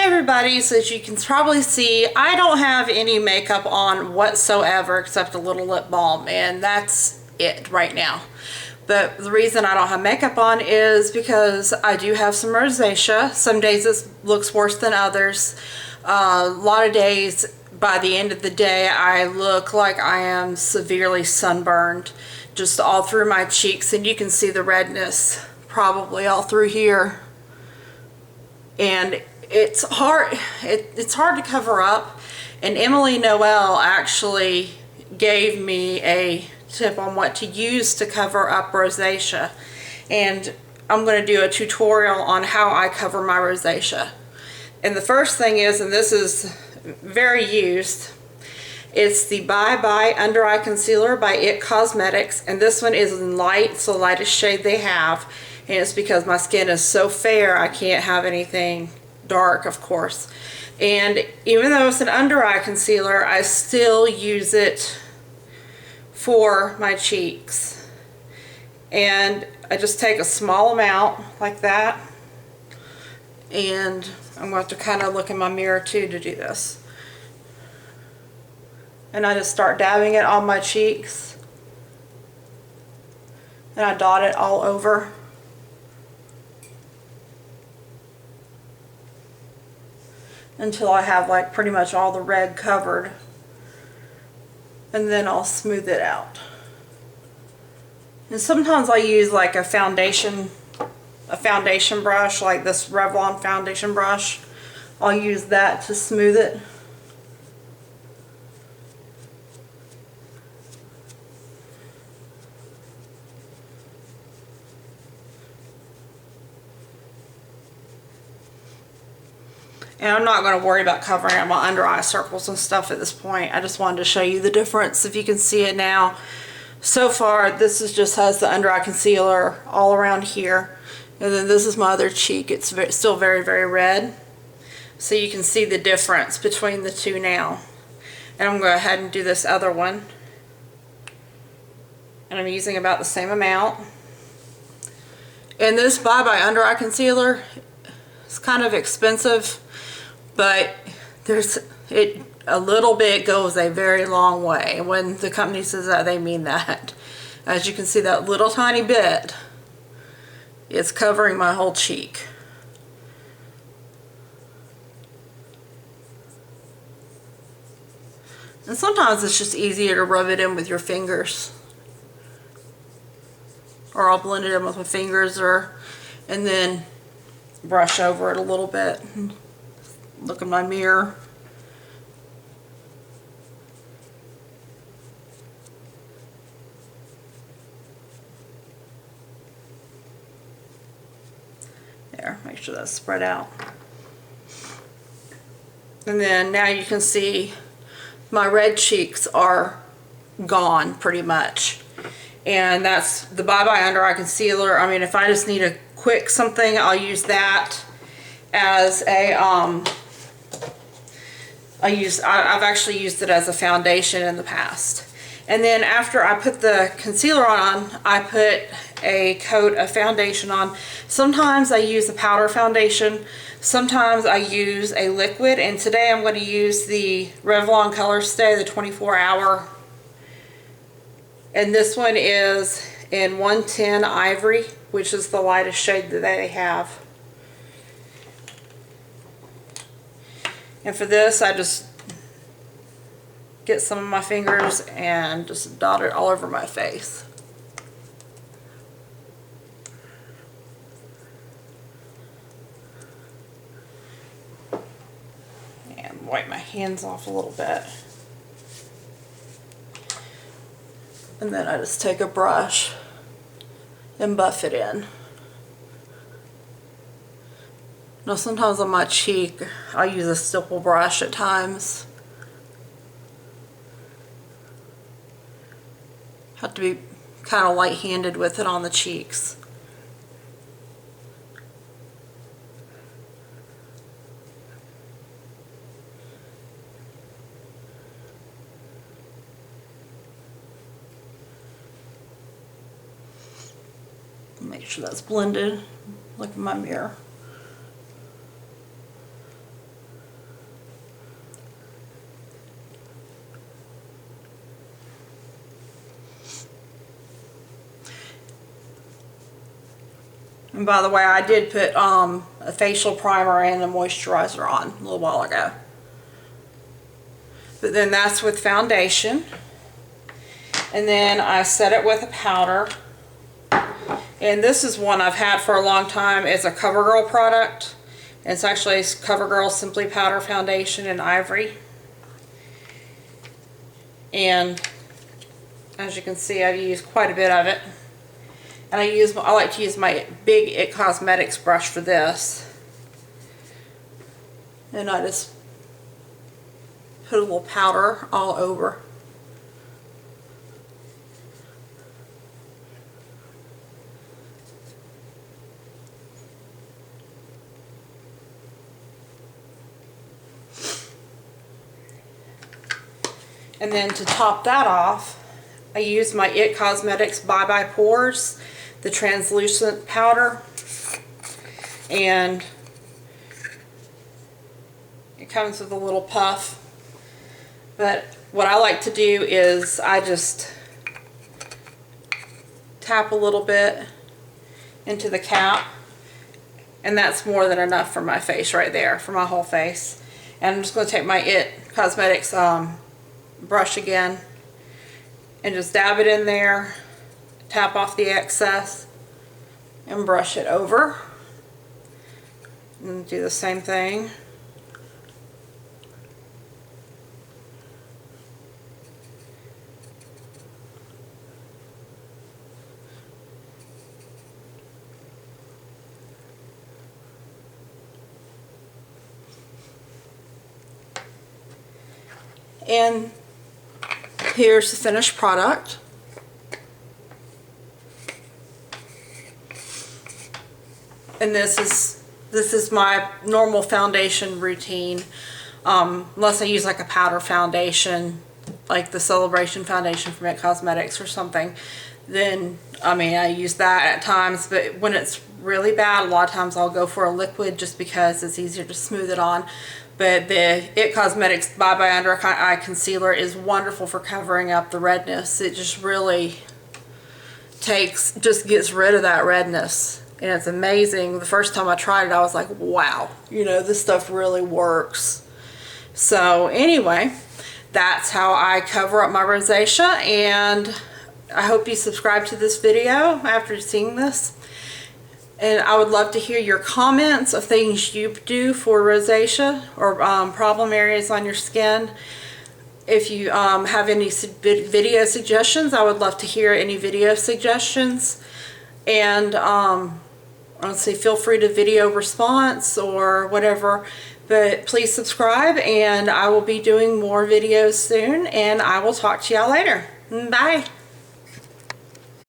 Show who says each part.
Speaker 1: everybody, so as you can probably see, I don't have any makeup on whatsoever except a little lip balm, and that's it right now. But the reason I don't have makeup on is because I do have some rosacea. Some days it looks worse than others. A lot of days, by the end of the day, I look like I am severely sunburned, just all through my cheeks, and you can see the redness probably all through here. And it's hard to cover up, and Emily Noel actually gave me a tip on what to use to cover up rosacea, and I'm going to do a tutorial on how I cover my rosacea. And the first thing is, and this is very used, it's the Bye Bye Under Eye Concealer by It Cosmetics, and this one is in light, it's the lightest shade they have, and it's because my skin is so fair I can't have anything dark, of course. And even though it's an under eye concealer, I still use it for my cheeks. And I just take a small amount like that, and I'm going to have to kind of look in my mirror too to do this. And I just start dabbing it on my cheeks, and I dot it all over. Until I have like pretty much all the red covered, and then I'll smooth it out. And sometimes I use like a foundation brush, like this Revlon foundation brush. I'll use that to smooth it. And I'm not going to worry about covering up my under eye circles and stuff at this point. I just wanted to show you the difference, if you can see it now. So far, this just has the under eye concealer all around here. And then this is my other cheek. It's still very, very red. So you can see the difference between the two now. And I'm going to go ahead and do this other one. And I'm using about the same amount. And this Bye Bye Under Eye Concealer is kind of expensive, but a little bit goes a very long way. When the company says that, they mean that. As you can see, that little tiny bit is covering my whole cheek. And sometimes it's just easier to rub it in with your fingers, or I'll blend it in with my fingers, and then brush over it a little bit. Look in my mirror. There, make sure that's spread out. And then now you can see my red cheeks are gone pretty much. And that's the Bye Bye Under Eye Concealer. I mean, if I just need a quick something, I'll use that as a I've actually used it as a foundation in the past. And then after I put the concealer on, I put a coat of foundation on. Sometimes I use a powder foundation, sometimes I use a liquid, and today I'm going to use the Revlon Color Stay, the 24-hour. And this one is in 110 Ivory, which is the lightest shade that they have. And for this, I just get some of my fingers and just dot it all over my face. And wipe my hands off a little bit. And then I just take a brush and buff it in. Now sometimes on my cheek, I use a stipple brush at times. Have to be kind of light-handed with it on the cheeks. Make sure that's blended. Look in my mirror. And by the way, I did put a facial primer and a moisturizer on a little while ago. But then that's with foundation. And then I set it with a powder. And this is one I've had for a long time. It's a CoverGirl product. It's actually CoverGirl Simply Powder Foundation in Ivory. And as you can see, I've used quite a bit of it. And I like to use my big It Cosmetics brush for this. And I just put a little powder all over. And then to top that off, I use my It Cosmetics Bye Bye Pores, the translucent powder. And it comes with a little puff. But what I like to do is I just tap a little bit into the cap. And that's more than enough for my face right there, for my whole face. And I'm just going to take my It Cosmetics brush again and just dab it in there, tap off the excess, and brush it over. And do the same thing. And here's the finished product. And this is my normal foundation routine. Unless I use like a powder foundation, like the Celebration foundation from It Cosmetics or something, then I use that at times. But when it's really bad, a lot of times I'll go for a liquid just because it's easier to smooth it on. But the It Cosmetics Bye Bye Under Eye Concealer is wonderful for covering up the redness. It just really just gets rid of that redness. And it's amazing. The first time I tried it, I was like, wow, this stuff really works. So anyway, that's how I cover up my rosacea. And I hope you subscribe to this video after seeing this. And I would love to hear your comments of things you do for rosacea or problem areas on your skin. If you have any video suggestions, I would love to hear any video suggestions. And let's see, feel free to video response or whatever. But please subscribe, and I will be doing more videos soon. And I will talk to y'all later. Bye.